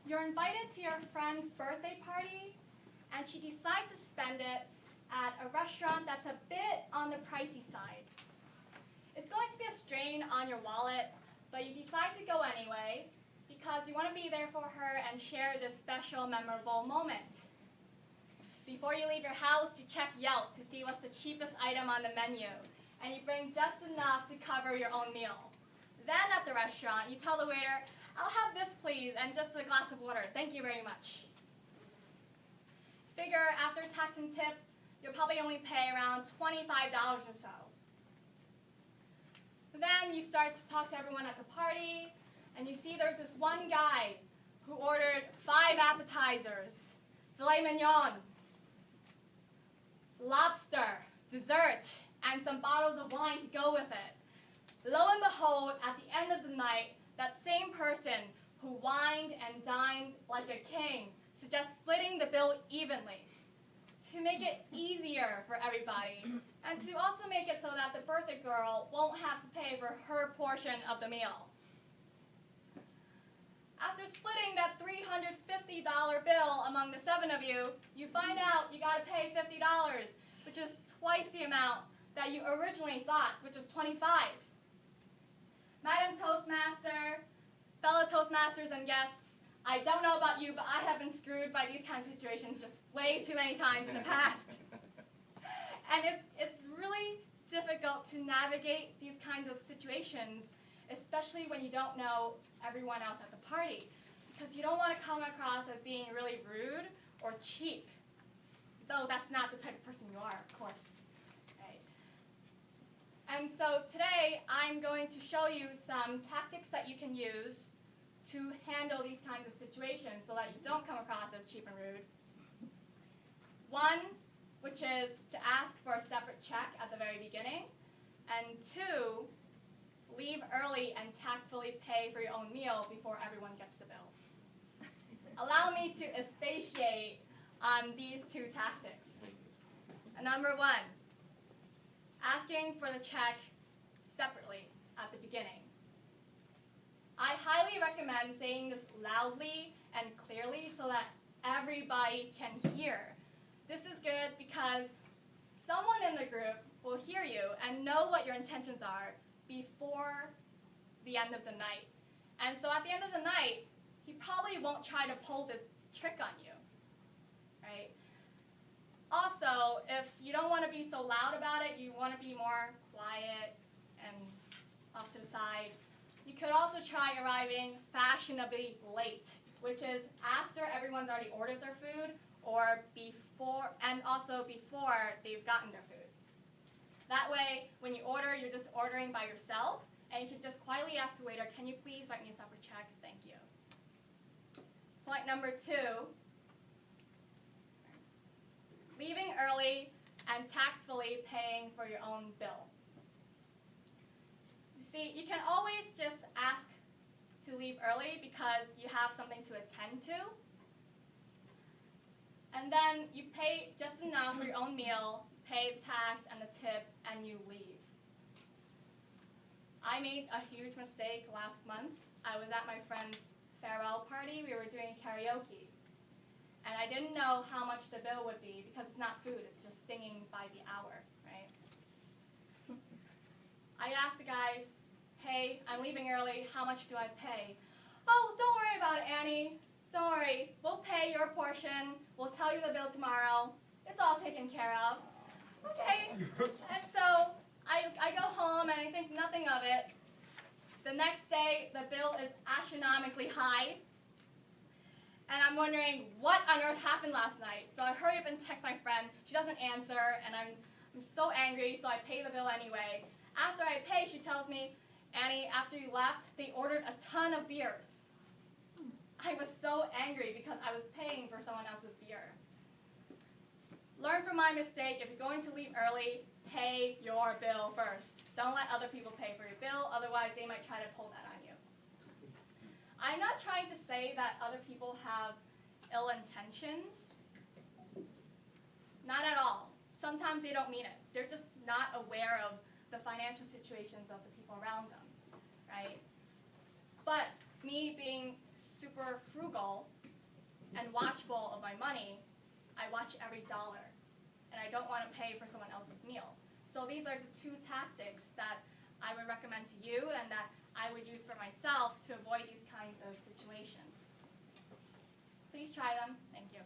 You're invited to your friend's birthday party, and she decides to spend it at a restaurant that's a bit on the pricey side. It's going to be a strain on your wallet, but you decide to go anyway because you want to be there for her and share this special, memorable moment. Before you leave your house, you check Yelp to see what's the cheapest item on the menu, and you bring just enough to cover your own meal. Then at the restaurant, you tell the waiter, "I'll have this please, and just a glass of water. Thank you very much." Figure after tax and tip, you'll probably only pay around $25 or so. Then you start to talk to everyone at the party, and you see there's this one guy who ordered 5 appetizers, filet mignon, lobster, dessert, and some bottles of wine to go with it. Lo and behold, at the end of the night, that same person who wined and dined like a king suggests splitting the bill evenly to make it easier for everybody and to also make it so that the birthday girl won't have to pay for her portion of the meal. After splitting that $350 bill among the 7 of you, you find out you got to pay $50, which is twice the amount that you originally thought, which is $25. Madam Toastmaster, fellow Toastmasters and guests, I don't know about you, but I have been screwed by these kinds of situations just way too many times in the past. And it's really difficult to navigate these kinds of situations, especially when you don't know everyone else at the party, because you don't want to come across as being really rude or cheap, though that's not the type of person you are, of course. Right? And so today I'm going to show you some tactics that you can use to handle these kinds of situations so that you don't come across as cheap and rude. One, which is to ask for a separate check at the very beginning, and 2, leave early and tactfully pay for your own meal before everyone gets the bill. Allow me to expatiate on these 2 tactics. Number 1, asking for the check separately at the beginning. I highly recommend saying this loudly and clearly so that everybody can hear. This is good because someone in the group will hear you and know what your intentions are before the end of the night. And so at the end of the night, he probably won't try to pull this trick on you, right? Also, if you don't want to be so loud about it, you want to be more quiet and off to the side, you could also try arriving fashionably late, which is after everyone's already ordered their food or before, and also before they've gotten their food. That way, when you order, you're just ordering by yourself, and you can just quietly ask the waiter, "Can you please write me a separate check? Thank you." Point number 2, leaving early and tactfully paying for your own bill. You see, you can always just ask to leave early because you have something to attend to, and then you pay just enough for your own meal, pay the tax and the tip, and you leave. I made a huge mistake last month. I was at my friend's farewell party. We were doing karaoke. And I didn't know how much the bill would be because it's not food, it's just singing by the hour, right? I asked the guys, "Hey, I'm leaving early, how much do I pay?" "Oh, don't worry about it, Annie. Don't worry, we'll pay your portion. We'll tell you the bill tomorrow. It's all taken care of." Okay, and so I go home and I think nothing of it. The next day, the bill is astronomically high. And I'm wondering what on earth happened last night. So I hurry up and text my friend. She doesn't answer, and I'm so angry, so I pay the bill anyway. After I pay, she tells me, "Annie, after you left, they ordered a ton of beers." I was so angry because I was paying for someone else's beer. Learn from my mistake. If you're going to leave early, pay your bill first. Don't let other people pay for your bill, otherwise they might try to pull that on you. I'm not trying to say that other people have ill intentions. Not at all. Sometimes they don't mean it. They're just not aware of the financial situations of the people around them, right? But me being super frugal, and watchful of my money, I watch every dollar. And I don't want to pay for someone else's meal. So these are the two tactics that I would recommend to you and that I would use for myself to avoid these kinds of situations. Please try them. Thank you.